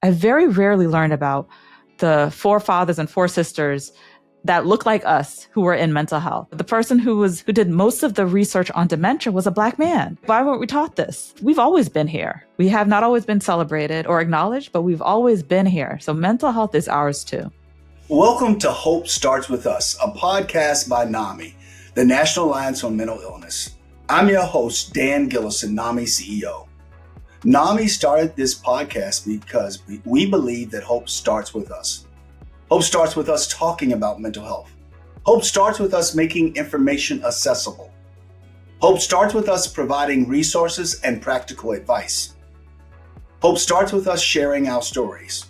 I very rarely learned about the forefathers and foresisters that look like us who were in mental health. The person who did most of the research on dementia was a Black man. Why weren't we taught this? We've always been here. We have not always been celebrated or acknowledged, but we've always been here. So mental health is ours too. Welcome to Hope Starts With Us, a podcast by NAMI, the National Alliance on Mental Illness. I'm your host, Dan Gillison, NAMI CEO. NAMI started this podcast because we believe that hope starts with us. Hope starts with us talking about mental health. Hope starts with us making information accessible. Hope starts with us providing resources and practical advice. Hope starts with us sharing our stories.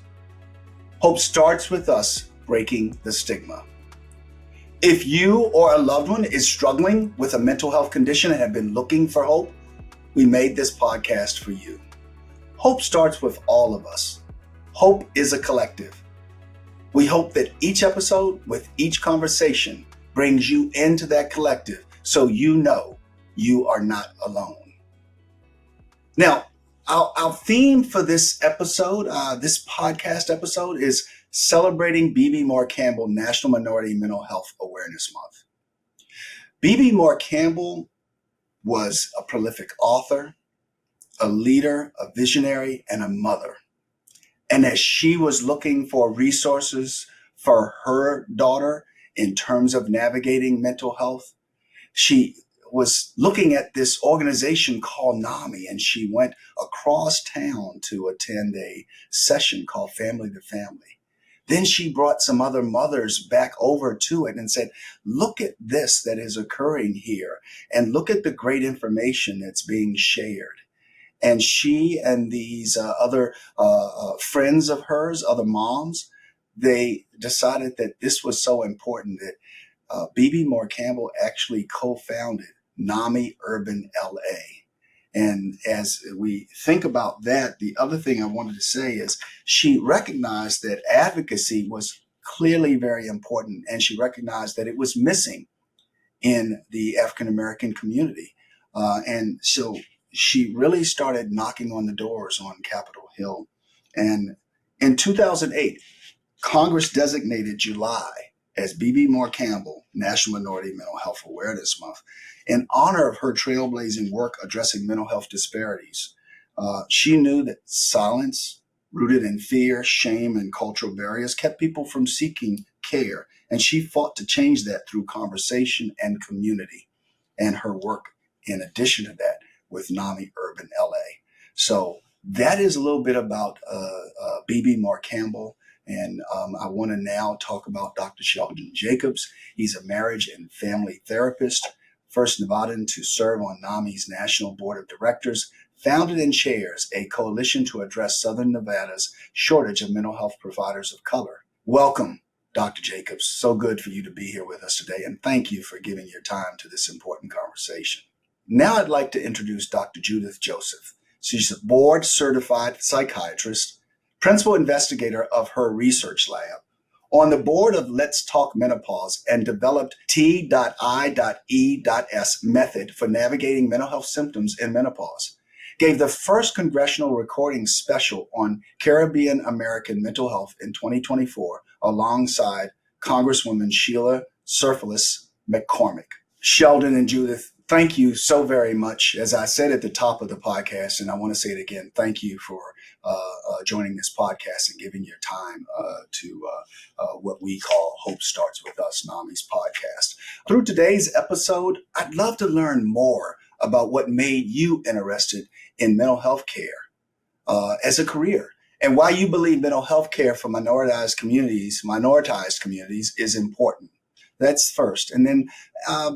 Hope starts with us breaking the stigma. If you or a loved one is struggling with a mental health condition and have been looking for hope, we made this podcast for you. Hope starts with all of us. Hope is a collective. We hope that each episode with each conversation brings you into that collective so you know you are not alone. Now, our theme for this episode, this podcast episode, is celebrating BB Mo Campbell National Minority Mental Health Awareness Month. BB Mo Campbell was a prolific author, a leader, a visionary, and a mother. And as she was looking for resources for her daughter in terms of navigating mental health, she was looking at this organization called NAMI, and she went across town to attend a session called Family to Family. Then she brought some other mothers back over to it and said, look at this that is occurring here, and look at the great information that's being shared. And she and these other friends of hers, other moms, they decided that this was so important that BB Mo Campbell actually co-founded NAMI Urban LA. And as we think about that, the other thing I wanted to say is she recognized that advocacy was clearly very important, and she recognized that it was missing in the African American community. And so she really started knocking on the doors on Capitol Hill. And in 2008, Congress designated July as BB Mo Campbell National Minority Mental Health Awareness Month in honor of her trailblazing work addressing mental health disparities. She knew that silence, rooted in fear, shame, and cultural barriers, kept people from seeking care. And she fought to change that through conversation and community. And her work, in addition to that, with NAMI Urban LA. So that is a little bit about BB Mo Campbell. And I want to now talk about Dr. Shelton Jacobs. He's a marriage and family therapist, first Nevadan to serve on NAMI's National Board of Directors, founded and chairs a coalition to address Southern Nevada's shortage of mental health providers of color. Welcome, Dr. Jacobs. So good for you to be here with us today. And thank you for giving your time to this important conversation. Now I'd like to introduce Dr. Judith Joseph. She's a board-certified psychiatrist, principal investigator of her research lab, on the board of Let's Talk Menopause, and developed T.I.E.S method for navigating mental health symptoms in menopause. Gave the first congressional recording special on Caribbean American mental health in 2024 alongside Congresswoman Sheila Surfalis McCormick. Sheldon and Judith, thank you so very much. As I said at the top of the podcast, and I want to say it again, thank you for joining this podcast and giving your time to what we call Hope Starts With Us, NAMI's podcast. Through today's episode, I'd love to learn more about what made you interested in mental health care as a career, and why you believe mental health care for minoritized communities is important. That's first. And then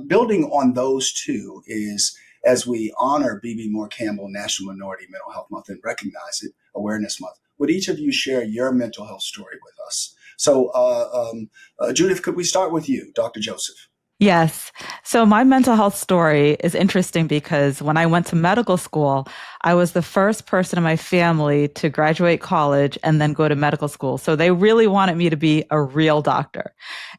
building on those two is, as we honor BB Mo Campbell National Minority Mental Health Month and recognize it, Awareness Month, would each of you share your mental health story with us? So Judith, could we start with you, Dr. Joseph? Yes. So my mental health story is interesting because when I went to medical school, I was the first person in my family to graduate college and then go to medical school. So they really wanted me to be a real doctor.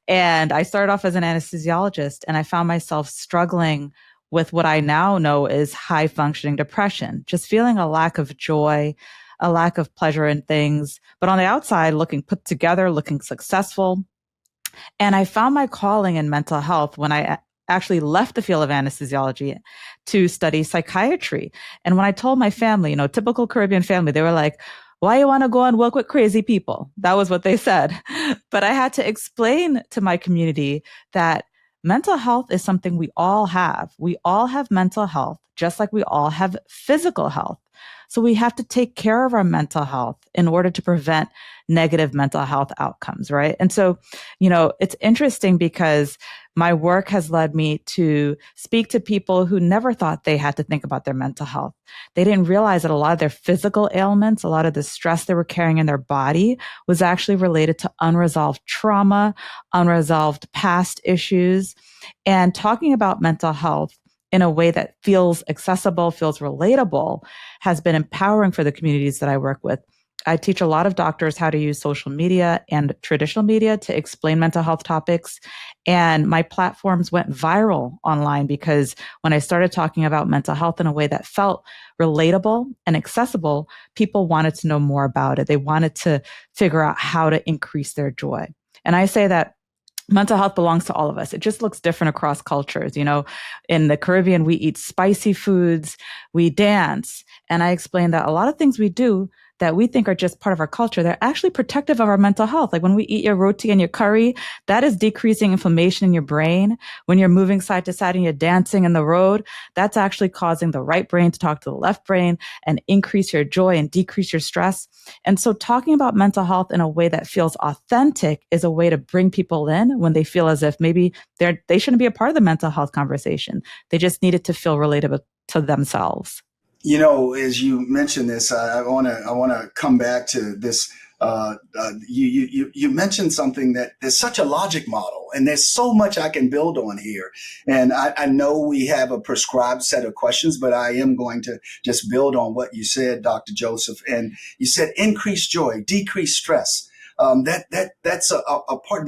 And I started off as an anesthesiologist, and I found myself struggling with what I now know is high functioning depression, just feeling a lack of joy, a lack of pleasure in things, but on the outside, looking put together, looking successful. And I found my calling in mental health when I actually left the field of anesthesiology to study psychiatry. And when I told my family, typical Caribbean family, they were like, why you want to go and work with crazy people? That was what they said. But I had to explain to my community that mental health is something we all have. We all have mental health, just like we all have physical health. So we have to take care of our mental health in order to prevent negative mental health outcomes, right? And so, it's interesting because my work has led me to speak to people who never thought they had to think about their mental health. They didn't realize that a lot of their physical ailments, a lot of the stress they were carrying in their body was actually related to unresolved trauma, unresolved past issues. And talking about mental health in a way that feels accessible, feels relatable, has been empowering for the communities that I work with. I teach a lot of doctors how to use social media and traditional media to explain mental health topics. And my platforms went viral online because when I started talking about mental health in a way that felt relatable and accessible, people wanted to know more about it. They wanted to figure out how to increase their joy. And I say that mental health belongs to all of us. It just looks different across cultures. In the Caribbean, we eat spicy foods, we dance. And I explained that a lot of things we do that we think are just part of our culture, they're actually protective of our mental health. Like when we eat your roti and your curry, that is decreasing inflammation in your brain. When you're moving side to side and you're dancing in the road, that's actually causing the right brain to talk to the left brain and increase your joy and decrease your stress. And so talking about mental health in a way that feels authentic is a way to bring people in when they feel as if maybe they shouldn't be a part of the mental health conversation. They just need it to feel relatable to themselves. As you mentioned this, I want to come back to this. You mentioned something that there's such a logic model, and there's so much I can build on here. And I know we have a prescribed set of questions, but I am going to just build on what you said, Dr. Joseph. And you said increase joy, decrease stress. That's a part.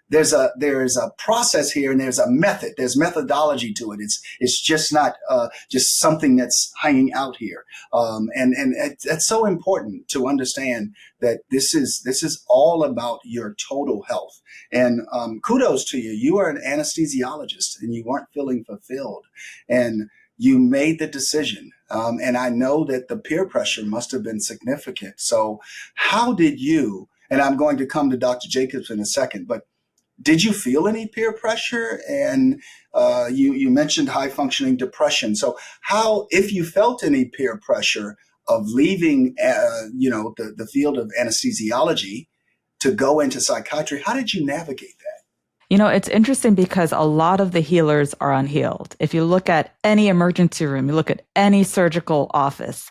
There's a process here, and there's a method. There's methodology to it. It's just not just something that's hanging out here. And it's so important to understand that this is all about your total health. And kudos to you. You are an anesthesiologist, and you weren't feeling fulfilled, and you made the decision. And I know that the peer pressure must have been significant. So how did you? And I'm going to come to Dr. Jacobs in a second, but did you feel any peer pressure? And you mentioned high functioning depression. So how, if you felt any peer pressure of leaving, the field of anesthesiology to go into psychiatry, how did you navigate that? It's interesting because a lot of the healers are unhealed. If you look at any emergency room, you look at any surgical office,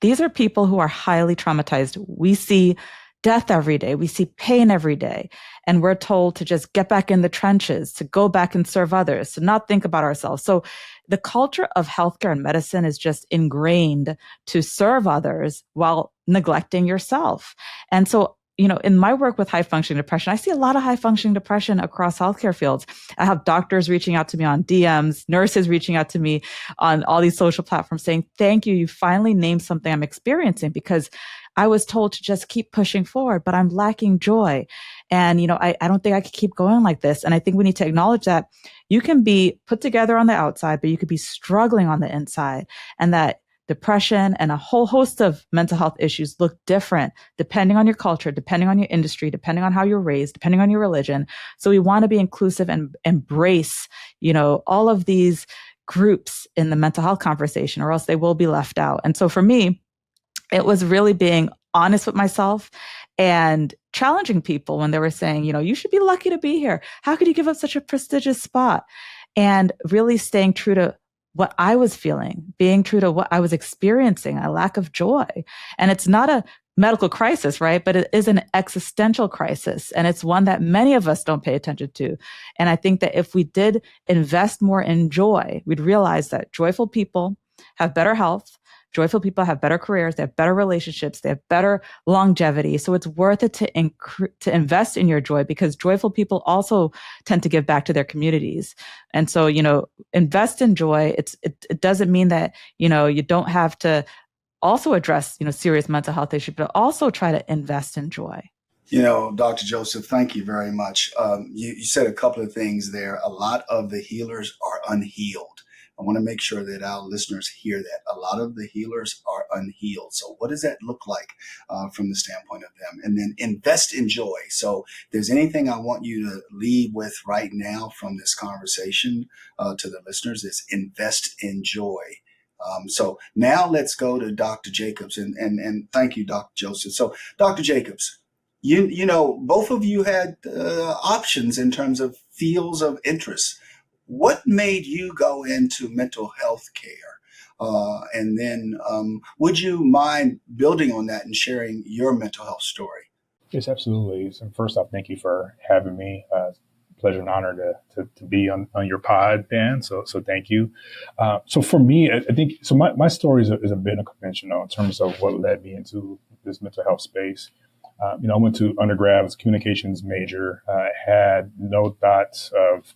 these are people who are highly traumatized. We see death every day. We see pain every day. And we're told to just get back in the trenches, to go back and serve others, to not think about ourselves. So the culture of healthcare and medicine is just ingrained to serve others while neglecting yourself. And so, in my work with high functioning depression, I see a lot of high functioning depression across healthcare fields. I have doctors reaching out to me on DMs, nurses reaching out to me on all these social platforms saying, thank you. You finally named something I'm experiencing, because I was told to just keep pushing forward, but I'm lacking joy. And, I don't think I could keep going like this. And I think we need to acknowledge that you can be put together on the outside, but you could be struggling on the inside, and that depression and a whole host of mental health issues look different depending on your culture, depending on your industry, depending on how you're raised, depending on your religion. So we want to be inclusive and embrace, all of these groups in the mental health conversation, or else they will be left out. And so for me, it was really being honest with myself and challenging people when they were saying, you should be lucky to be here. How could you give up such a prestigious spot? And really staying true to what I was feeling, being true to what I was experiencing, a lack of joy. And it's not a medical crisis, right? But it is an existential crisis. And it's one that many of us don't pay attention to. And I think that if we did invest more in joy, we'd realize that joyful people have better health. Joyful people have better careers, they have better relationships, they have better longevity. So it's worth it to invest in your joy, because joyful people also tend to give back to their communities. And so, invest in joy. It doesn't mean that, you don't have to also address, serious mental health issues, but also try to invest in joy. Dr. Joseph, thank you very much. You said a couple of things there. A lot of the healers are unhealed. I want to make sure that our listeners hear that. A lot of the healers are unhealed. So what does that look like from the standpoint of them? And then invest in joy. So if there's anything I want you to leave with right now from this conversation to the listeners, is invest in joy. So now let's go to Dr. Jacobs, and thank you, Dr. Joseph. So Dr. Jacobs, both of you had options in terms of fields of interest. What made you go into mental health care? And then would you mind building on that and sharing your mental health story? Yes, absolutely. So first off, thank you for having me. Pleasure and honor to be on your pod, Dan. So thank you. So for me, I think, so my story is a bit unconventional in terms of what led me into this mental health space. I went to undergrad, was a communications major, had no thoughts of,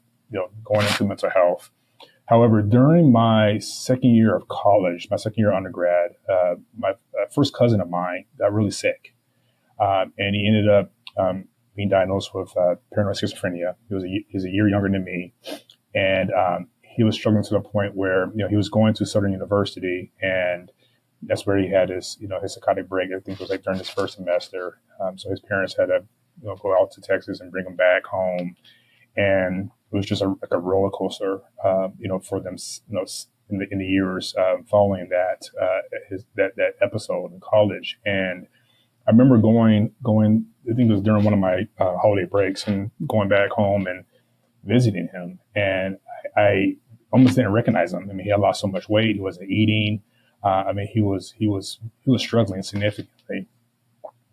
going into mental health. However, during my second year of college, my second year of undergrad, my first cousin of mine got really sick. And he ended up being diagnosed with paranoid schizophrenia. He was a year younger than me. And he was struggling to the point where, he was going to Southern University, and that's where he had his psychotic break. I think it was like during his first semester. So his parents had to, go out to Texas and bring him back home. And it was just like a roller coaster, for them, in the years following that episode in college. And I remember going, I think it was during one of my holiday breaks, and going back home and visiting him. And I almost didn't recognize him. I mean, he had lost so much weight. He wasn't eating. He was struggling significantly.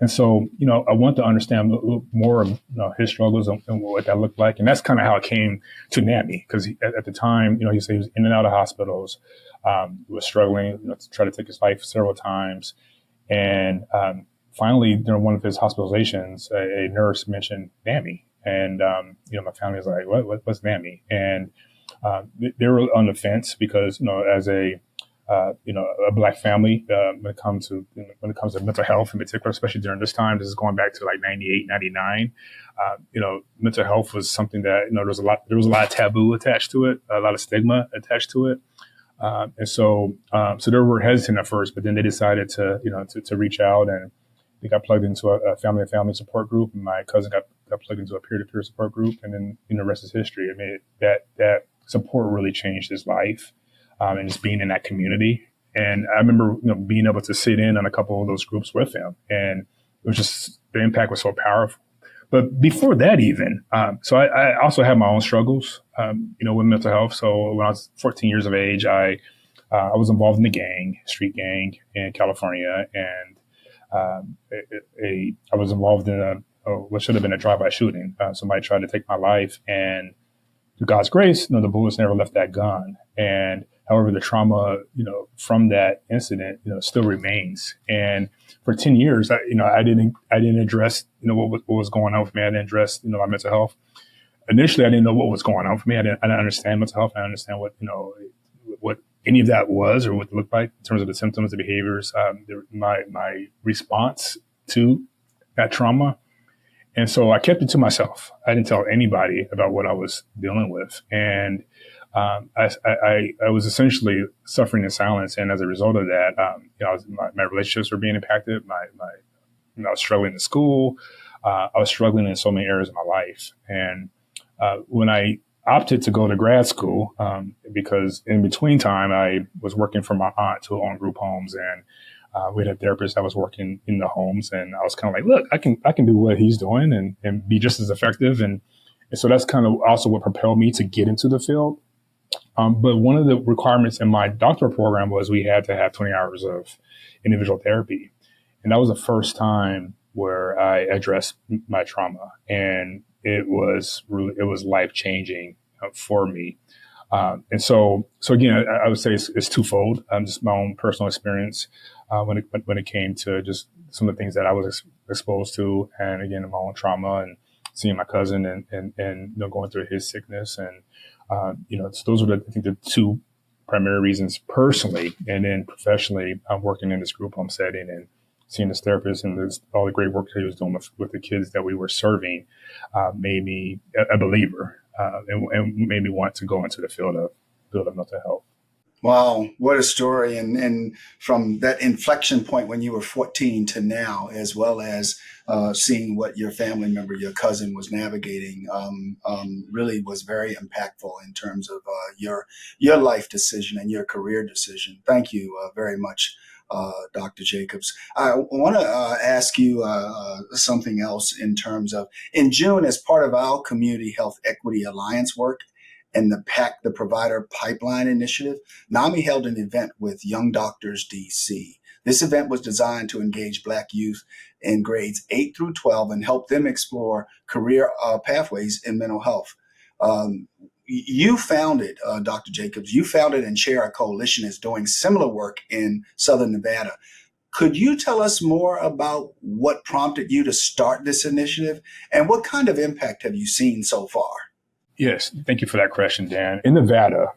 And so, I want to understand a little more of his struggles and what that looked like. And that's kind of how it came to NAMI, because at the time, he said he was in and out of hospitals, he was struggling, to try to take his life several times. And finally, during one of his hospitalizations, a nurse mentioned NAMI. And, my family was like, what's NAMI? And they were on the fence because, as a Black family, when it comes to mental health in particular, especially during this time, this is going back to like 98, 99. Mental health was something that, there was a lot of taboo attached to it, a lot of stigma attached to it. And so they were hesitant at first, but then they decided to reach out, and they got plugged into a family support group. And my cousin got plugged into a peer-to-peer support group. And then, the rest is history. I mean, that support really changed his life. And just being in that community. And I remember, being able to sit in on a couple of those groups with him. And it was just, the impact was so powerful. But before that even, so I also had my own struggles, with mental health. So when I was 14 years of age, I was involved in a street gang in California. And I was involved in what should have been a drive-by shooting. Somebody tried to take my life, and through God's grace, the bullets never left that gun. And however, the trauma, from that incident, still remains. And for 10 years, I didn't address, what was going on with me. I didn't address, my mental health. Initially, I didn't know what was going on with me. I didn't understand mental health. I didn't understand what any of that was or what it looked like in terms of the symptoms, the behaviors, my response to that trauma. And so I kept it to myself. I didn't tell anybody about what I was dealing with. And I was essentially suffering in silence. And as a result of that, my relationships were being impacted. I was struggling in school. I was struggling in so many areas of my life. And when I opted to go to grad school, because in between time, I was working for my aunt who owned group homes, and we had a therapist that was working in the homes, and I was kind of like, look, I can do what he's doing and be just as effective. And so that's kind of also what propelled me to get into the field. But one of the requirements in my doctoral program was we had to have 20 hours of individual therapy. And that was the first time where I addressed my trauma. And it was life changing for me. And so again, I would say it's twofold. Just my own personal experience when it came to just some of the things that I was exposed to, and again, my own trauma, and seeing my cousin and going through his sickness, and those were the two primary reasons personally, and then professionally, I'm working in this group home setting and seeing this therapist and all the great work that he was doing with the kids that we were serving made me a believer and made me want to go into the field of mental health. Wow, what a story. And from that inflection point when you were 14 to now, as well as seeing what your family member, your cousin was navigating, really was very impactful in terms of your life decision and your career decision. Thank you very much, Dr. Jacobs. I want to ask you something else in terms of, in June, as part of our Community Health Equity Alliance work, and the PAC, the Provider Pipeline Initiative, NAMI held an event with Young Doctors DC. This event was designed to engage Black youth in grades 8 through 12 and help them explore career pathways in mental health. You founded, Dr. Jacobs, you founded and chair a coalition that's doing similar work in Southern Nevada. Could you tell us more about what prompted you to start this initiative and what kind of impact have you seen so far? Yes, thank you for that question, Dan. In Nevada,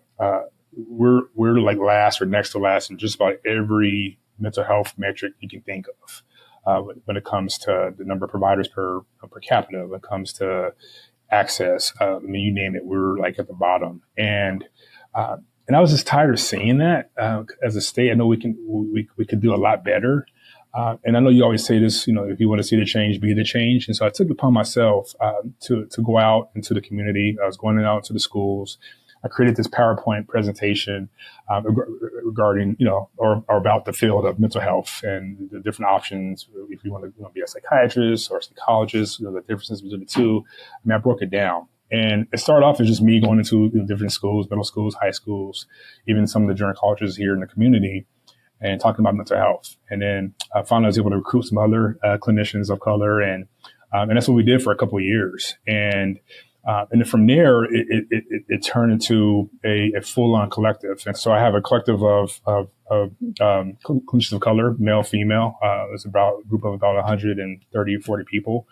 we're like last or next to last in just about every mental health metric you can think of. When it comes to the number of providers per capita, when it comes to access, you name it, we're like at the bottom. And I was just tired of seeing that. As a state, I know we could do a lot better. And I know you always say this, if you want to see the change, be the change. And so I took it upon myself to go out into the community. I was going out into the schools. I created this PowerPoint presentation regarding, or about the field of mental health and the different options. If you want to be a psychiatrist or a psychologist, the differences between the two. I broke it down. And it started off as just me going into different schools, middle schools, high schools, even some of the junior colleges here in the community, and talking about mental health. And then finally I was able to recruit some other clinicians of color. And that's what we did for a couple of years. And then from there, it turned into a full-on collective. And so I have a collective of clinicians of color, male, female. It's about a group of about 130, 40 people.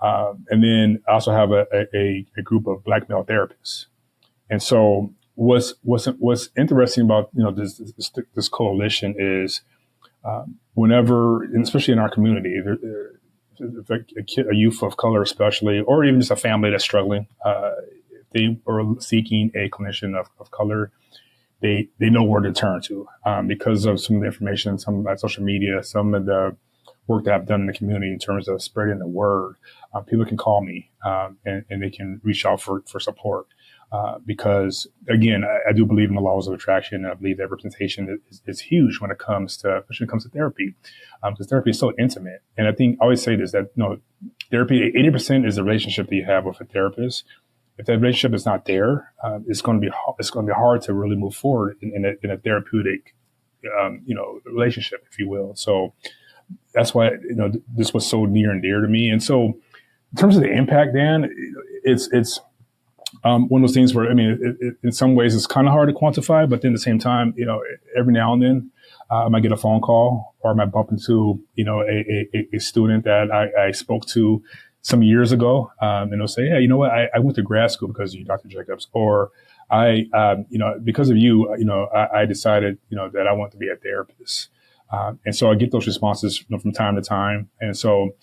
And then I also have a group of Black male therapists. And so what's interesting about this coalition is whenever, and especially in our community, a youth of color especially, or even just a family that's struggling, if they are seeking a clinician of color, they know where to turn to because of some of the information, some of that social media, some of the work that I've done in the community in terms of spreading the word. People can call me and they can reach out for support. Because again, I do believe in the laws of attraction, and I believe that representation is huge when it comes to, especially when it comes to therapy, because therapy is so intimate. And I think I always say this, that therapy, 80% is the relationship that you have with a therapist. If that relationship is not there, it's going to be hard to really move forward in a therapeutic, relationship, if you will. So that's why this was so near and dear to me. And so, in terms of the impact, Dan, it's one of those things where, in some ways it's kind of hard to quantify, but then at the same time, every now and then I might get a phone call or I might bump into, a student that I spoke to some years ago, and they'll say, hey, you know what, I went to grad school because of you, Dr. Jacobs, or because of you, I decided, that I want to be a therapist. And so I get those responses from time to time. And so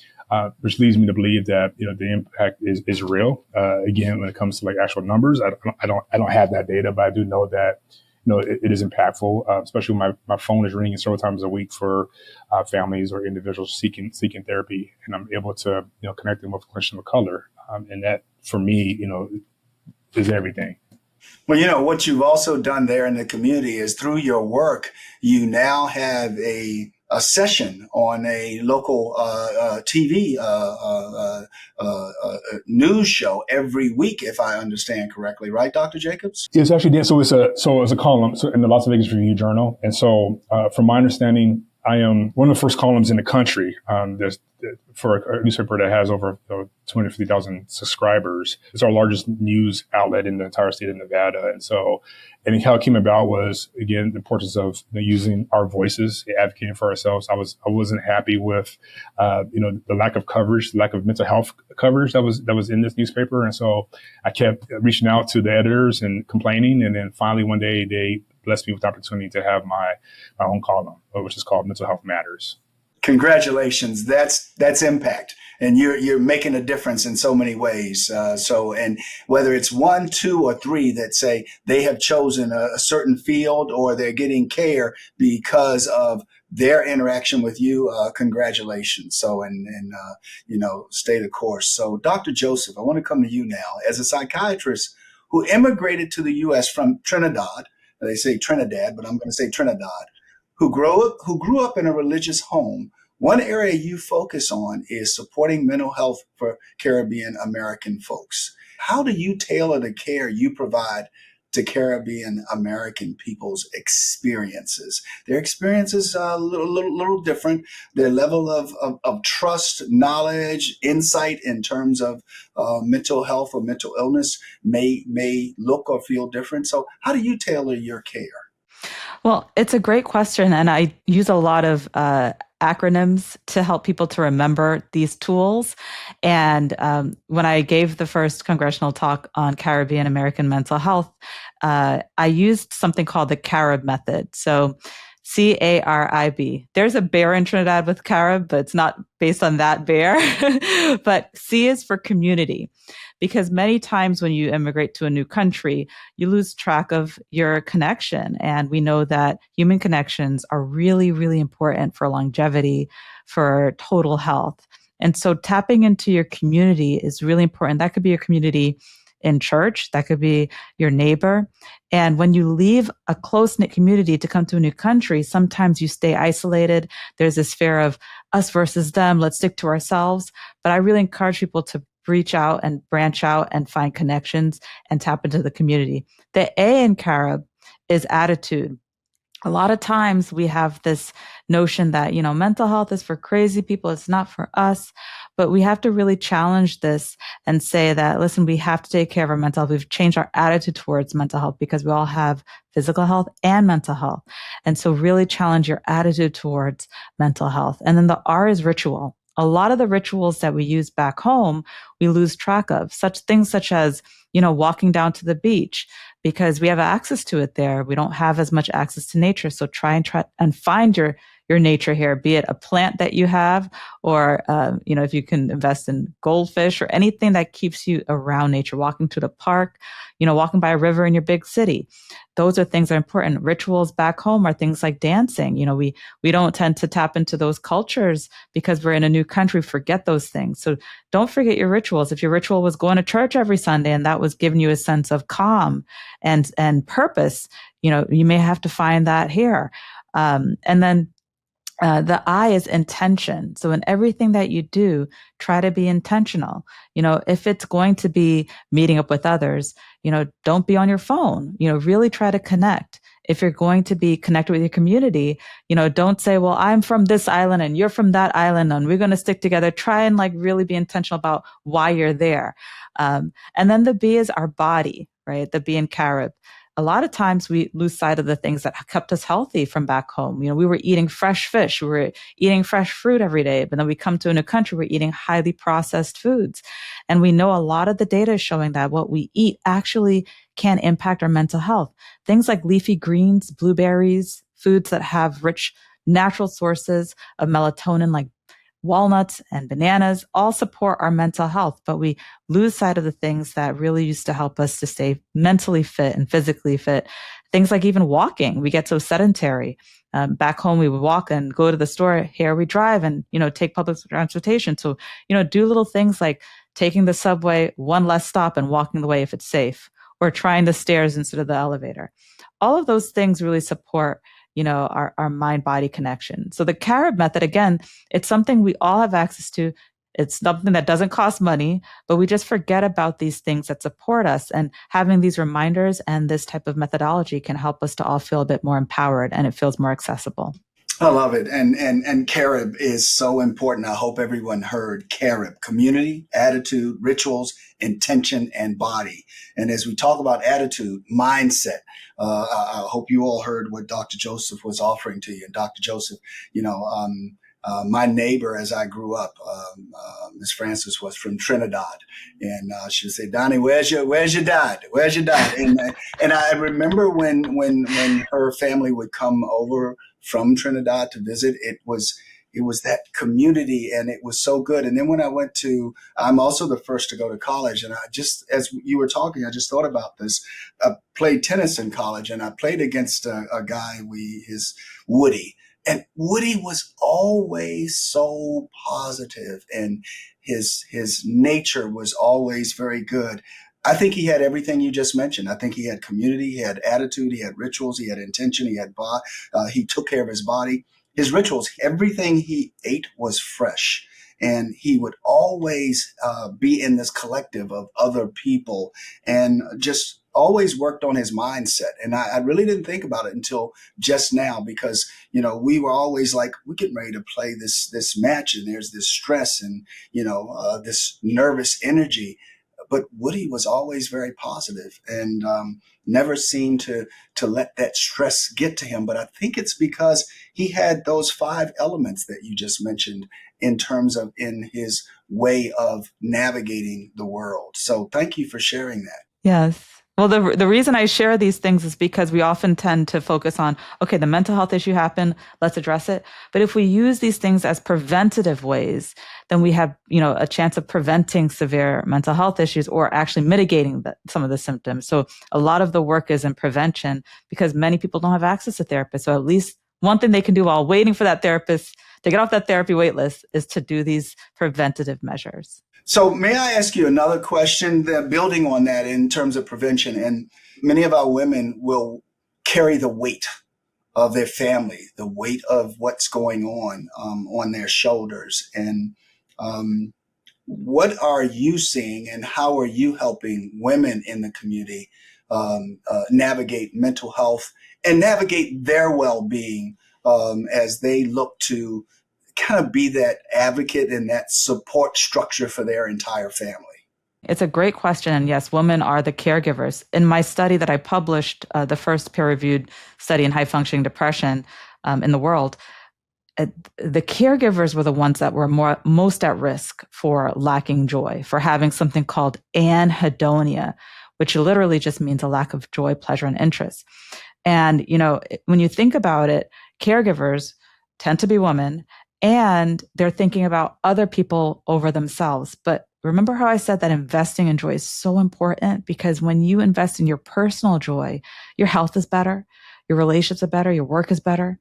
which leads me to believe that the impact is real. Again, when it comes to like actual numbers, I don't have that data, but I do know that it is impactful. Especially when my phone is ringing several times a week for families or individuals seeking therapy, and I'm able to connect them with a clinician of color, and that for me is everything. Well, what you've also done there in the community is through your work, you now have a session on a local TV news show every week, if I understand correctly, right, Dr. Jacobs? Yes, actually, so it's a column in the Las Vegas Review Journal, and so from my understanding, I am one of the first columns in the country for a newspaper that has over 250,000 subscribers. It's our largest news outlet in the entire state of Nevada. And how it came about was, again, the importance of using our voices, advocating for ourselves. I wasn't happy with, the lack of coverage, the lack of mental health coverage that was in this newspaper. And so I kept reaching out to the editors and complaining. And then finally one day they blessed me with the opportunity to have my own column, which is called Mental Health Matters. Congratulations. That's impact. And you're making a difference in so many ways. And whether it's 1, 2, or 3 that say they have chosen a certain field or they're getting care because of their interaction with you, congratulations. So, stay the course. So Dr. Joseph, I want to come to you now as a psychiatrist who immigrated to the U.S. from Trinidad. They say Trinidad, but I'm going to say Trinidad. Who grew up in a religious home. One area you focus on is supporting mental health for Caribbean American folks. How do you tailor the care you provide to Caribbean American people's experiences? Their experiences are a little different. Their level of trust, knowledge, insight in terms of mental health or mental illness may look or feel different. So how do you tailor your care? Well, it's a great question, and I use a lot of acronyms to help people to remember these tools. And when I gave the first congressional talk on Caribbean American mental health, I used something called the CARIB method. So CARIB. There's a bear in Trinidad with CARIB, but it's not based on that bear. But C is for community. Because many times when you immigrate to a new country, you lose track of your connection. And we know that human connections are really, really important for longevity, for total health. And so tapping into your community is really important. That could be your community in church, that could be your neighbor. And when you leave a close-knit community to come to a new country, sometimes you stay isolated. There's this fear of us versus them. Let's stick to ourselves. But I really encourage people to reach out and branch out and find connections and tap into the community. The A in CARIB is attitude. A lot of times we have this notion that, mental health is for crazy people. It's not for us, but we have to really challenge this and say that, listen, we have to take care of our mental health. We've changed our attitude towards mental health because we all have physical health and mental health. And so really challenge your attitude towards mental health. And then the R is ritual. A lot of the rituals that we use back home, we lose track of. Such things such as, walking down to the beach because we have access to it there. We don't have as much access to nature. So try and find your nature here, be it a plant that you have or, if you can invest in goldfish or anything that keeps you around nature, walking to the park, walking by a river in your big city. Those are things that are important. Rituals back home are things like dancing. We don't tend to tap into those cultures because we're in a new country, forget those things. So don't forget your rituals. If your ritual was going to church every Sunday and that was giving you a sense of calm and purpose, you may have to find that here. And then the I is intention. So in everything that you do, try to be intentional. If it's going to be meeting up with others, don't be on your phone, really try to connect. If you're going to be connected with your community, don't say, well, I'm from this island and you're from that island and we're going to stick together. Try and really be intentional about why you're there. And then the B is our body, right? The B in CARIB. A lot of times we lose sight of the things that kept us healthy from back home. We were eating fresh fish, we were eating fresh fruit every day, but then we come to a new country, we're eating highly processed foods. And we know a lot of the data is showing that what we eat actually can impact our mental health. Things like leafy greens, blueberries, foods that have rich natural sources of melatonin like walnuts and bananas all support our mental health, but we lose sight of the things that really used to help us to stay mentally fit and physically fit. Things like even walking. We get so sedentary. Back home, we would walk and go to the store. Here we drive and, take public transportation. So, do little things like taking the subway, one less stop and walking the way if it's safe, or trying the stairs instead of the elevator. All of those things really support our mind-body connection. So the CARIB method, again, it's something we all have access to. It's something that doesn't cost money, but we just forget about these things that support us. And having these reminders and this type of methodology can help us to all feel a bit more empowered and it feels more accessible. I love it. And CARIB is so important. I hope everyone heard CARIB: community, attitude, rituals, intention, and body. And as we talk about attitude, mindset, I hope you all heard what Dr. Joseph was offering to you. And Dr. Joseph, My neighbor, as I grew up, Miss Francis, was from Trinidad, and she would say, "Donnie, where's your dad? Where's your dad?" And I remember when her family would come over from Trinidad to visit, it was that community, and it was so good. And then when I'm also the first to go to college, and as you were talking, I just thought about this. I played tennis in college, and I played against a guy, his Woody. And Woody was always so positive, and his nature was always very good. I think he had everything you just mentioned. I think he had community, he had attitude, he had rituals, he had intention, he took care of his body. His rituals, everything he ate was fresh. And he would always be in this collective of other people, and just always worked on his mindset. And I really didn't think about it until just now, because, we were always like, we're getting ready to play this match, and there's this stress and, this nervous energy. But Woody was always very positive, and never seemed to let that stress get to him. But I think it's because he had those 5 elements that you just mentioned in terms of in his way of navigating the world. So thank you for sharing that. Yes. Well, the reason I share these things is because we often tend to focus on, okay, the mental health issue happened, let's address it. But if we use these things as preventative ways, then we have, a chance of preventing severe mental health issues, or actually mitigating some of the symptoms. So a lot of the work is in prevention, because many people don't have access to therapists. So at least one thing they can do while waiting for that therapist to get off that therapy wait list is to do these preventative measures. So may I ask you another question, building on that in terms of prevention? And many of our women will carry the weight of their family, the weight of what's going on their shoulders. And what are you seeing, and how are you helping women in the community navigate mental health and navigate their well-being as they look to kind of be that advocate and that support structure for their entire family? It's a great question. And yes, women are the caregivers. In my study that I published, the first peer-reviewed study in high-functioning depression in the world, the caregivers were the ones that were most at risk for lacking joy, for having something called anhedonia, which literally just means a lack of joy, pleasure, and interest. And, when you think about it, caregivers tend to be women, and they're thinking about other people over themselves. But remember how I said that investing in joy is so important? Because when you invest in your personal joy, your health is better, your relationships are better, your work is better.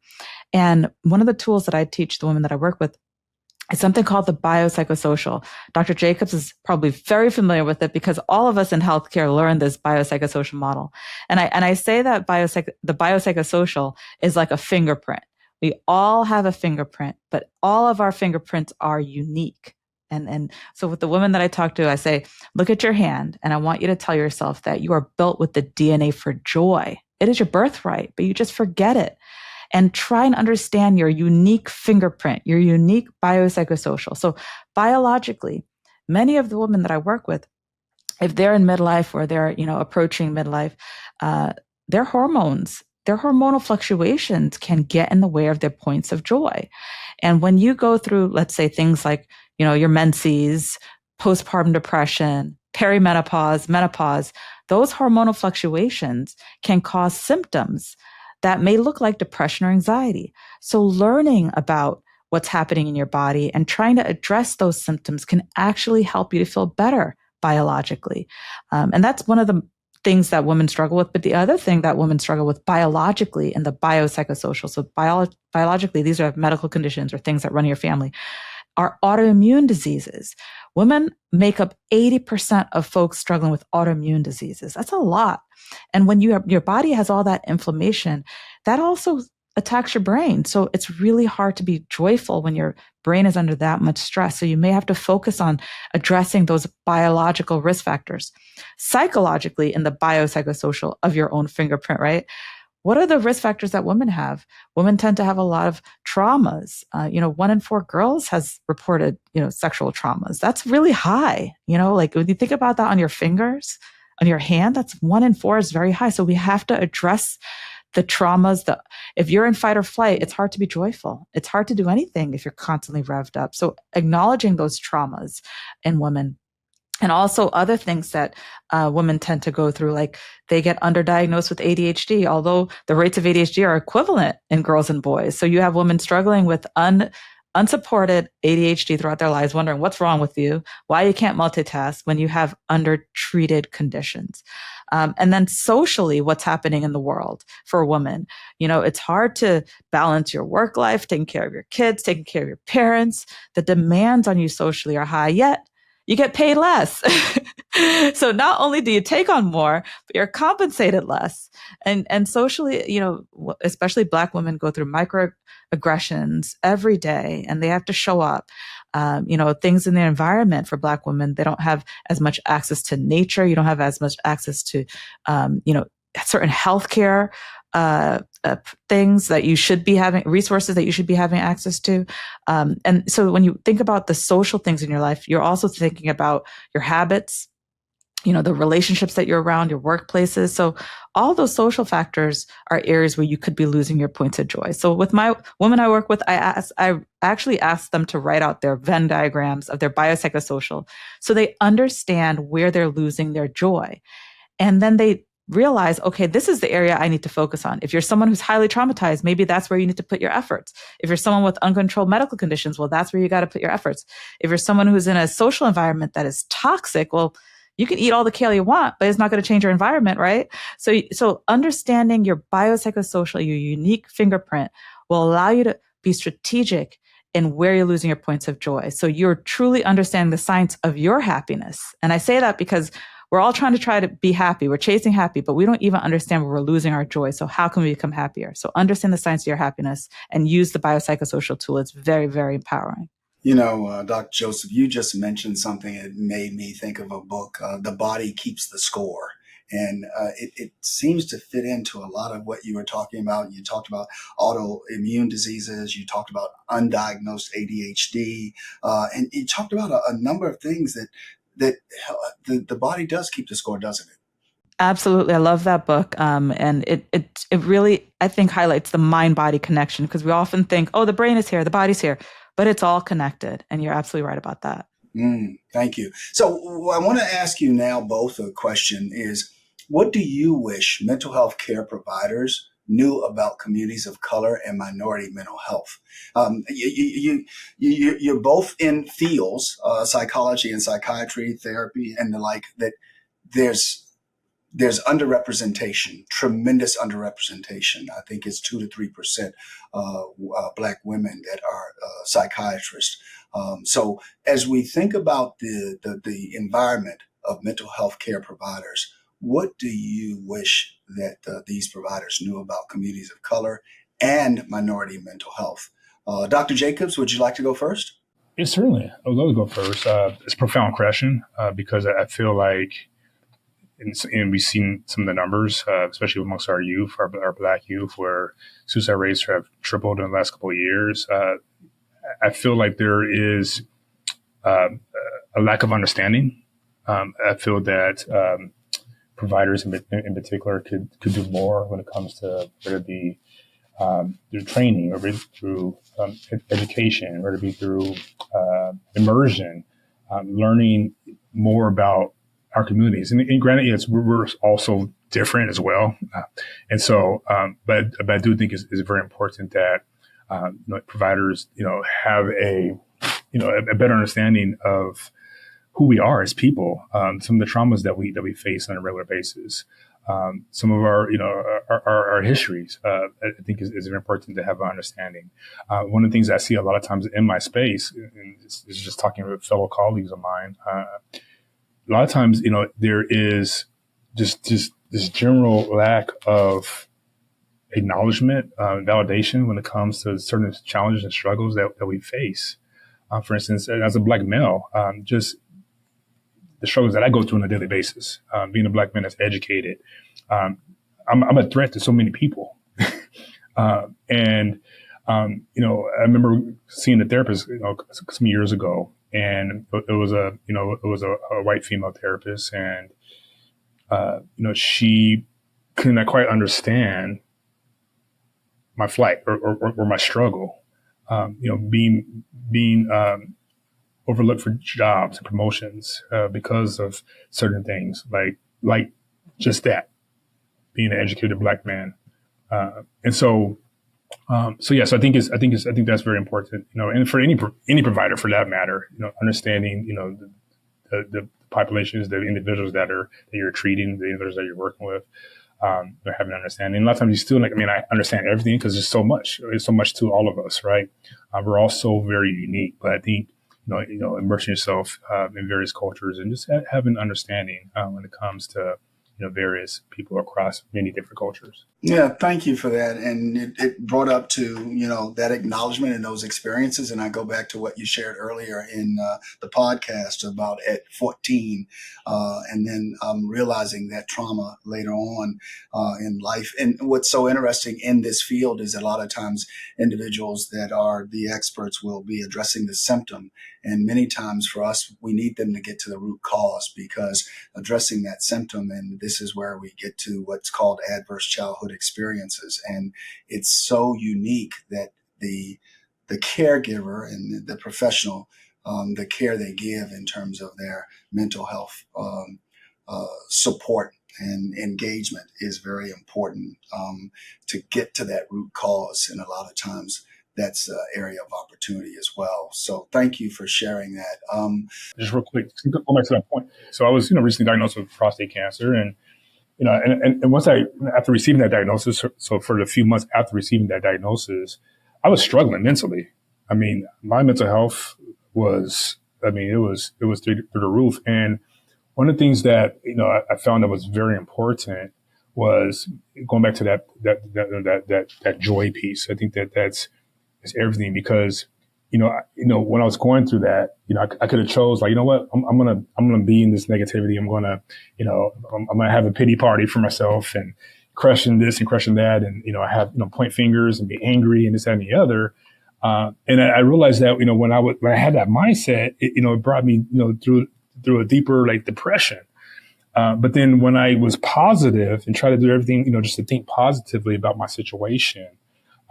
And one of the tools that I teach the women that I work with is something called the biopsychosocial. Dr. Jacobs is probably very familiar with it, because all of us in healthcare learn this biopsychosocial model. And I say that the biopsychosocial is like a fingerprint. We all have a fingerprint, but all of our fingerprints are unique. And so with the women that I talk to, I say, look at your hand, and I want you to tell yourself that you are built with the DNA for joy. It is your birthright, but you just forget it. And try and understand your unique fingerprint, your unique biopsychosocial. So biologically, many of the women that I work with, if they're in midlife or they're, approaching midlife, their hormonal fluctuations can get in the way of their points of joy. And when you go through, let's say, things like, your menses, postpartum depression, perimenopause, menopause, those hormonal fluctuations can cause symptoms that may look like depression or anxiety. So learning about what's happening in your body and trying to address those symptoms can actually help you to feel better biologically. And that's one of the things that women struggle with. But the other thing that women struggle with biologically in the biopsychosocial, so biologically, these are medical conditions or things that run in your family, are autoimmune diseases. Women make up 80% of folks struggling with autoimmune diseases. That's a lot. And when your body has all that inflammation, that also attacks your brain. So it's really hard to be joyful when your brain is under that much stress. So you may have to focus on addressing those biological risk factors. Psychologically, in the biopsychosocial of your own fingerprint, right? What are the risk factors that women have? Women tend to have a lot of traumas. 1 in 4 girls has reported, sexual traumas. That's really high. Like when you think about that on your fingers, on your hand, that's 1 in 4 is very high. So we have to address the traumas, if you're in fight or flight, it's hard to be joyful. It's hard to do anything if you're constantly revved up. So acknowledging those traumas in women. And also other things that women tend to go through, like they get underdiagnosed with ADHD, although the rates of ADHD are equivalent in girls and boys. So you have women struggling with unsupported ADHD throughout their lives, wondering what's wrong with you, why you can't multitask when you have undertreated conditions. And then socially, what's happening in the world for women. It's hard to balance your work life, taking care of your kids, taking care of your parents. The demands on you socially are high, yet you get paid less. So not only do you take on more, but you're compensated less. And socially, especially Black women go through microaggressions every day, and they have to show up. Things in their environment for Black women, they don't have as much access to nature. You don't have as much access to, certain healthcare things that you should be having, resources that you should be having access to. And so when you think about the social things in your life, you're also thinking about your habits, the relationships that you're around, your workplaces. So all those social factors are areas where you could be losing your points of joy. So with my women I work with, I actually ask them to write out their Venn diagrams of their biopsychosocial so they understand where they're losing their joy. And then they realize, okay, this is the area I need to focus on. If you're someone who's highly traumatized, maybe that's where you need to put your efforts. If you're someone with uncontrolled medical conditions, well, that's where you got to put your efforts. If you're someone who's in a social environment that is toxic, well, you can eat all the kale you want, but it's not going to change your environment, right? So understanding your biopsychosocial, your unique fingerprint will allow you to be strategic in where you're losing your points of joy. So you're truly understanding the science of your happiness. And I say that because we're all trying to be happy. We're chasing happy, but we don't even understand where we're losing our joy. So how can we become happier? So understand the science of your happiness and use the biopsychosocial tool. It's very, very empowering. Dr. Joseph, you just mentioned something that made me think of a book, The Body Keeps the Score. And it seems to fit into a lot of what you were talking about. You talked about autoimmune diseases. You talked about undiagnosed ADHD. And you talked about a number of things that the body does keep the score, doesn't it? Absolutely. I love that book. And it really, I think, highlights the mind-body connection, because we often think, oh, the brain is here, the body's here, but it's all connected. And you're absolutely right about that. Thank you. So I want to ask you now both a question is, what do you wish mental health care providers knew about communities of color and minority mental health? You're both in fields, psychology and psychiatry, therapy, and the like, that there's underrepresentation, tremendous underrepresentation. I think it's 2 to 3% Black women that are psychiatrists. So as we think about the environment of mental health care providers, what do you wish that these providers knew about communities of color and minority mental health? Dr. Jacobs, would you like to go first? Yeah, certainly. I would love to go first. It's a profound question because I feel like, and we've seen some of the numbers, especially amongst our youth, our Black youth, where suicide rates have tripled in the last couple of years. I feel like there is a lack of understanding. I feel that providers in particular could do more when it comes to whether it be through training or through education, whether it be through immersion, learning more about our communities. And granted, yes, we're also different as well. And so, but I do think it's very important that providers, have a better understanding of who we are as people, some of the traumas that we face on a regular basis, some of our histories. I think is very important to have an understanding. One of the things I see a lot of times in my space, and is just talking with fellow colleagues of mine. A lot of times, there is just this general lack of acknowledgement, validation when it comes to certain challenges and struggles that we face. For instance, as a Black male, just the struggles that I go through on a daily basis, being a Black man that's educated, I'm a threat to so many people. And I remember seeing a therapist, some years ago, and it was a white female therapist, and she couldn't quite understand my flight or my struggle, being overlooked for jobs and promotions because of certain things, like just that, being an educated Black man, and so. So yes, I think that's very important, and for any provider for that matter, understanding, the populations, the individuals that you're treating, the individuals that you're working with, having an understanding. And a lot of times you still I understand everything because there's so much to all of us, right? We're all so very unique, but I think, immersing yourself in various cultures and just having understanding when it comes to, various people across many different cultures. Yeah, thank you for that. And it brought up to, that acknowledgement and those experiences. And I go back to what you shared earlier in the podcast about at 14, and then realizing that trauma later on in life. And what's so interesting in this field is a lot of times individuals that are the experts will be addressing the symptom. And many times for us, we need them to get to the root cause, because addressing that symptom, and this is where we get to what's called adverse childhood experiences. And it's so unique that the caregiver and the professional, the care they give in terms of their mental health support and engagement is very important to get to that root cause. And a lot of times that's an area of opportunity as well. So thank you for sharing that. Just real quick, go back to that point. So I was, recently diagnosed with prostate cancer, and and once after receiving that diagnosis, so for the few months after receiving that diagnosis, I was struggling mentally. I mean, my mental health was, it was through the roof. And one of the things that, I found that was very important was going back to that joy piece. I think that's everything, because, when I was going through that, I could have chose I'm gonna be in this negativity. I'm gonna have a pity party for myself and crushing this and crushing that, and I have point fingers and be angry and this, that, and the other. And I realized that when I had that mindset, it brought me through a deeper depression. But then when I was positive and try to do everything just to think positively about my situation.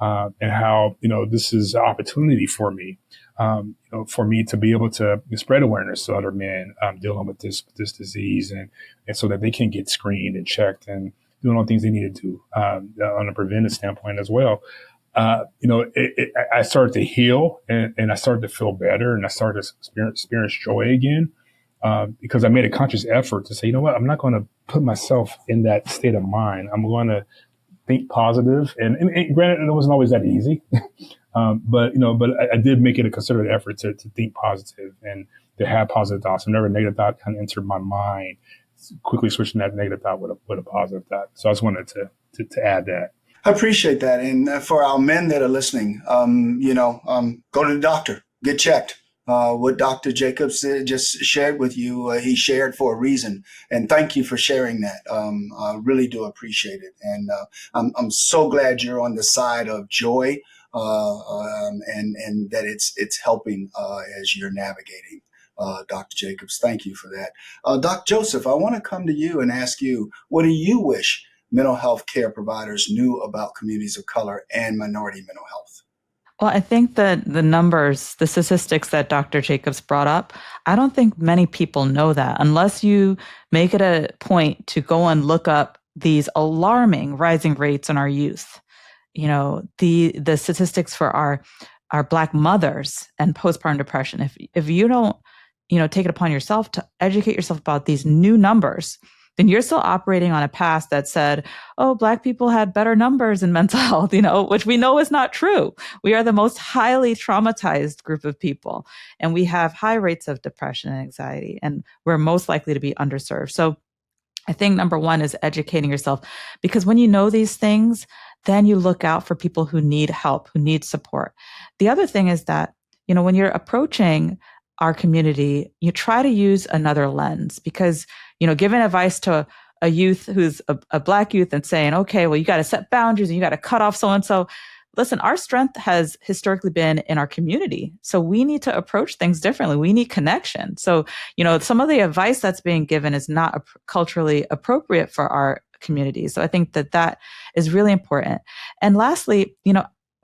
And how, this is an opportunity for me, for me to be able to spread awareness to other men dealing with this disease, and so that they can get screened and checked and doing all the things they need to do on a preventive standpoint as well. I started to heal, and I started to feel better, and I started to experience joy again, because I made a conscious effort to say, I'm not going to put myself in that state of mind. I'm going to think positive, and granted, it wasn't always that easy, but I did make it a concerted effort to think positive and to have positive thoughts. Whenever a negative thought kind of entered my mind, quickly switching that negative thought with a positive thought. So I just wanted to add that. I appreciate that. And for our men that are listening, go to the doctor, get checked. What Dr. Jacobs just shared with you, he shared for a reason. And thank you for sharing that. I really do appreciate it. And I'm so glad you're on the side of joy, and that it's helping as you're navigating. Dr. Jacobs, thank you for that. Dr. Joseph, I want to come to you and ask you, what do you wish mental health care providers knew about communities of color and minority mental health? Well, I think that the numbers, the statistics that Dr. Jacobs brought up, I don't think many people know that, unless you make it a point to go and look up these alarming rising rates in our youth. The statistics for our Black mothers and postpartum depression. If you don't, take it upon yourself to educate yourself about these new numbers, then you're still operating on a past that said, oh, Black people had better numbers in mental health, which we know is not true. We are the most highly traumatized group of people, and we have high rates of depression and anxiety, and we're most likely to be underserved. So I think number one is educating yourself, because when you know these things, then you look out for people who need help, who need support. The other thing is that, when you're approaching our community, you try to use another lens, because, giving advice to a youth who's a Black youth and saying, okay, well, you got to set boundaries and you got to cut off so-and-so. Listen, our strength has historically been in our community. So we need to approach things differently. We need connection. So, some of the advice that's being given is not culturally appropriate for our communities. So I think that that is really important. And lastly,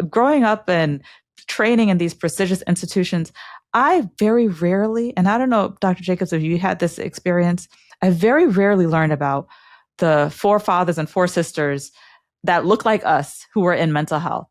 growing up and training in these prestigious institutions, I very rarely, and I don't know, Dr. Jacobs, if you had this experience, I very rarely learn about the forefathers and foresisters that look like us who were in mental health.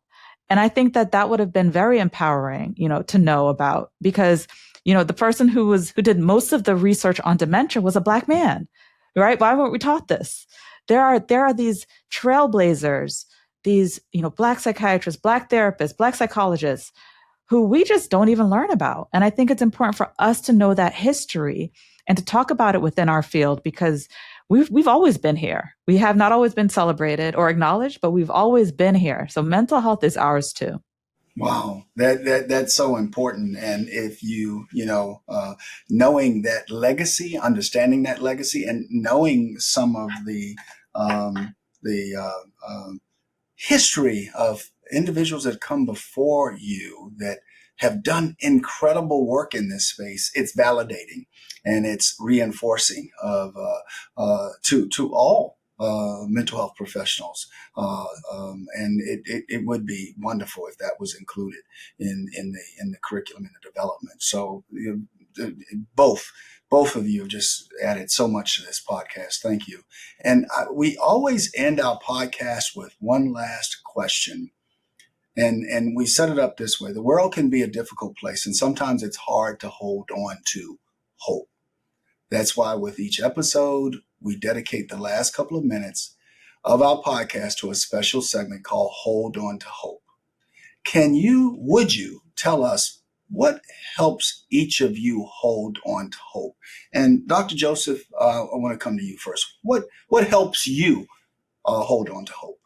And I think that that would have been very empowering, to know about, because, the person who did most of the research on dementia was a Black man, right? Why weren't we taught this? There are these trailblazers, these, Black psychiatrists, Black therapists, Black psychologists who we just don't even learn about. And I think it's important for us to know that history and to talk about it within our field, because we've always been here. We have not always been celebrated or acknowledged, but we've always been here. So mental health is ours too. Wow, that's so important. And if knowing that legacy, understanding that legacy, and knowing some of the history of individuals that come before you that have done incredible work in this space, it's validating and it's reinforcing of to all mental health professionals, and it would be wonderful if that was included in the curriculum and the development. So both of you have just added so much to this podcast. Thank you. And we always end our podcast with one last question. And we set it up this way. The world can be a difficult place, and sometimes it's hard to hold on to hope. That's why with each episode, we dedicate the last couple of minutes of our podcast to a special segment called Hold On to Hope. Would you tell us what helps each of you hold on to hope? And Dr. Joseph, I want to come to you first. What helps you hold on to hope?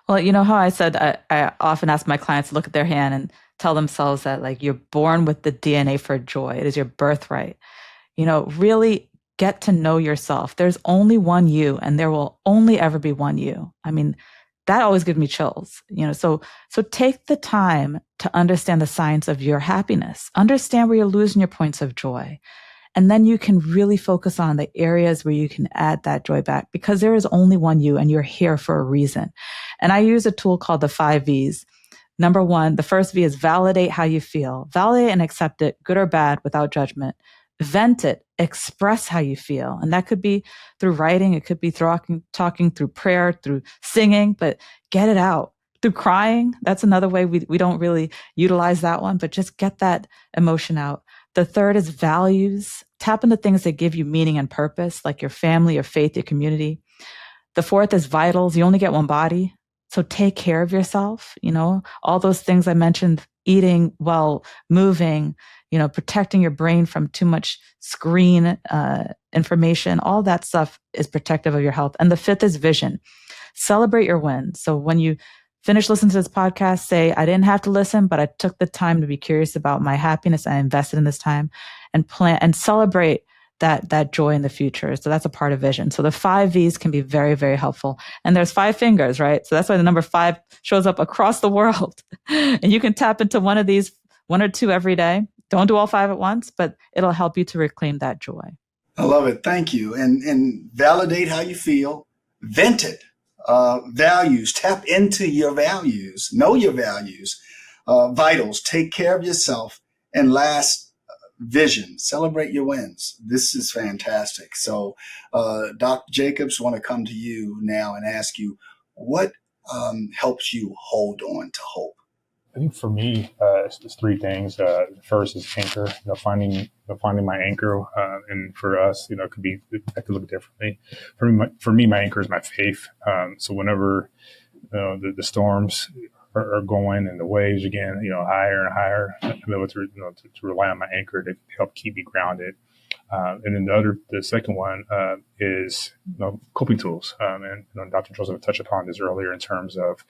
Well, you know how I said I often ask my clients to look at their hand and tell themselves that, like, you're born with the DNA for joy. It is your birthright. Really get to know yourself. There's only one you, and there will only ever be one you. I mean, that always gives me chills. So take the time to understand the science of your happiness. Understand where you're losing your points of joy. And then you can really focus on the areas where you can add that joy back, because there is only one you and you're here for a reason. And I use a tool called the 5 V's. Number 1, the first V is validate how you feel. Validate and accept it, good or bad, without judgment. Vent it, express how you feel. And that could be through writing. It could be talking through prayer, through singing, but get it out. Through crying. That's another way we don't really utilize that one, but just get that emotion out. The third is values. Tap into things that give you meaning and purpose, like your family, your faith, your community. The fourth is vitals. You only get one body. So take care of yourself. All those things I mentioned, eating well, moving, protecting your brain from too much screen information. All that stuff is protective of your health. And the fifth is vision. Celebrate your wins. So when you finish listening to this podcast, say, I didn't have to listen, but I took the time to be curious about my happiness. I invested in this time, and plan and celebrate that joy in the future. So that's a part of vision. So the 5 V's can be very, very helpful. And there's 5 fingers, right? So that's why the number 5 shows up across the world. And you can tap into one of these, 1 or 2 every day. Don't do all 5 at once, but it'll help you to reclaim that joy. I love it. Thank you. And validate how you feel. Vent it. Values. Tap into your values. Know your values. Vitals. Take care of yourself. And last, vision. Celebrate your wins. This is fantastic. So, Dr. Jacobs, want to come to you now and ask you, what helps you hold on to hope? I think for me, it's 3 things. First is anchor. Finding my anchor, and for us, it could be, that could look differently. For me, my anchor is my faith. So whenever the storms are going and the waves again, higher and higher, I'm able to rely on my anchor to help keep me grounded. And then the second one is coping tools. And Dr. Joseph touched upon this earlier in terms of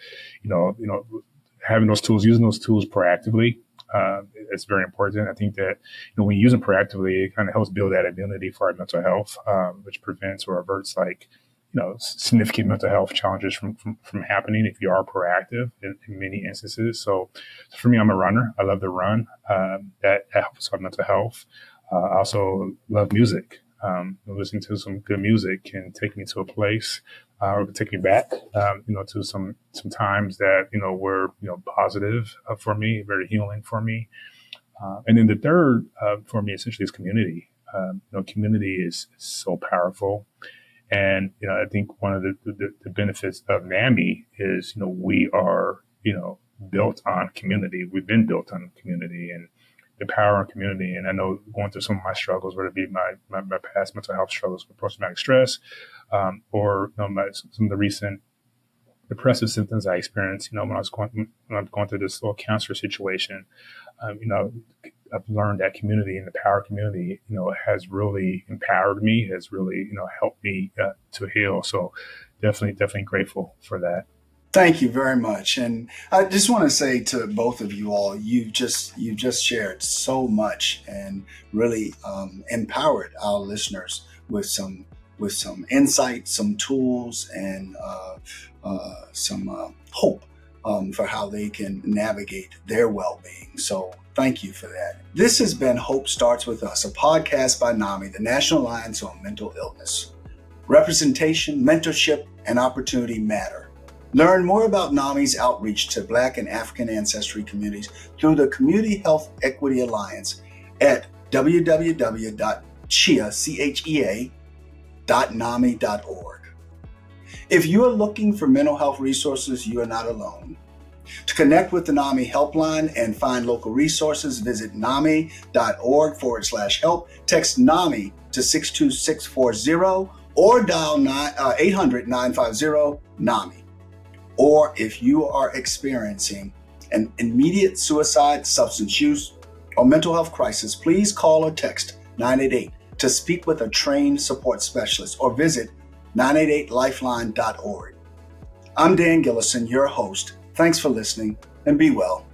having those tools, using those tools proactively. It's very important. I think that when you use them proactively, it kind of helps build that immunity for our mental health, which prevents or averts significant mental health challenges from happening if you are proactive in many instances. So for me, I'm a runner. I love to run. That helps our mental health. I also love music. Listening to some good music can take me to a place or take me back, to some times that, were, positive for me, very healing for me. And then the third for me essentially is community. Community is so powerful. And, I think one of the benefits of NAMI is, we are, built on community. We've been built on community and the power of community. And I know going through some of my struggles, whether it be my past mental health struggles with post-traumatic stress, or some of the recent depressive symptoms I experienced, when I was going through this little cancer situation, I've learned that community and the power of community, has really empowered me, has really, helped me to heal. So definitely grateful for that. Thank you very much. And I just want to say to both of you all, you've just shared so much and really empowered our listeners with some insight, some tools, and some hope for how they can navigate their well-being. So thank you for that. This has been Hope Starts With Us, a podcast by NAMI, the National Alliance on Mental Illness. Representation, mentorship, and opportunity matter. Learn more about NAMI's outreach to Black and African ancestry communities through the Community Health Equity Alliance at www.chea.nami.org. If you are looking for mental health resources, you are not alone. To connect with the NAMI HelpLine and find local resources, visit nami.org/help, text NAMI to 62640, or dial 800-950-NAMI. Or if you are experiencing an immediate suicide, substance use, or mental health crisis, please call or text 988 to speak with a trained support specialist, or visit 988lifeline.org. I'm Dan Gillison, your host. Thanks for listening, and be well.